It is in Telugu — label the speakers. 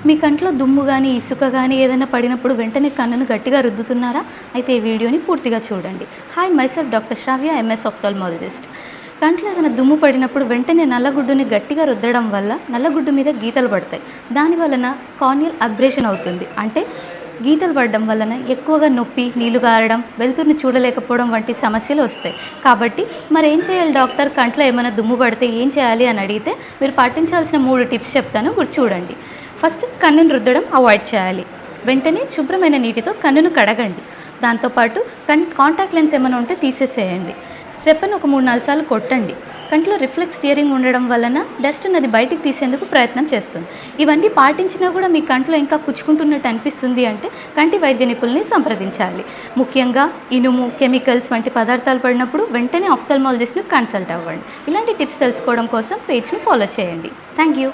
Speaker 1: మీ కంట్లో దుమ్ము గానీ, ఇసుక గానీ ఏదైనా పడినప్పుడు వెంటనే కన్నును గట్టిగా రుద్దుతున్నారా? అయితే ఈ వీడియోని పూర్తిగా చూడండి. హాయ్ మైసెల్ఫ్ డాక్టర్ శ్రావ్య ఎంఎస్ ఆఫ్థాల్మాలజిస్ట్. కంట్లో ఏదైనా దుమ్ము పడినప్పుడు వెంటనే నల్లగుడ్డుని గట్టిగా రుద్దడం వల్ల నల్లగుడ్డు మీద గీతలు పడతాయి. దాని వలన కార్నియల్ అబ్రేషన్ అవుతుంది. అంటే గీతలు పడడం వలన ఎక్కువగా నొప్పి, నీళ్లు గారడం, వెలుతురుని చూడలేకపోవడం వంటి సమస్యలు వస్తాయి. కాబట్టి మరేం చేయాలి డాక్టర్, కంట్లో ఏమైనా దుమ్ము పడితే ఏం చేయాలి అని అడిగితే మీరు పాటించాల్సిన 3 టిప్స్ చెప్తాను, చూడండి. ఫస్ట్, కన్నును రుద్దడం అవాయిడ్ చేయాలి. వెంటనే శుభ్రమైన నీటితో కన్నును కడగండి. దాంతోపాటు కాంటాక్ట్ లెన్స్ ఏమైనా ఉంటే తీసేసేయండి. రెప్పను ఒక 3-4 సార్లు కొట్టండి. కంట్లో రిఫ్లెక్స్ టియరింగ్ ఉండడం వలన డస్ట్ అది బయటికి తీసేందుకు ప్రయత్నం చేస్తుంది. ఇవన్నీ పాటించినా కూడా మీ కంట్లో ఇంకా కుచ్చుకుంటున్నట్టు అనిపిస్తుంది అంటే కంటి వైద్య నిపుణుల్ని సంప్రదించాలి. ముఖ్యంగా ఇనుము, కెమికల్స్ వంటి పదార్థాలు పడినప్పుడు వెంటనే ఆఫ్థాల్మాలజిస్ట్ని కన్సల్ట్ అవ్వండి. ఇలాంటి టిప్స్ తెలుసుకోవడం కోసం పేజ్ని ఫాలో చేయండి. Thank you.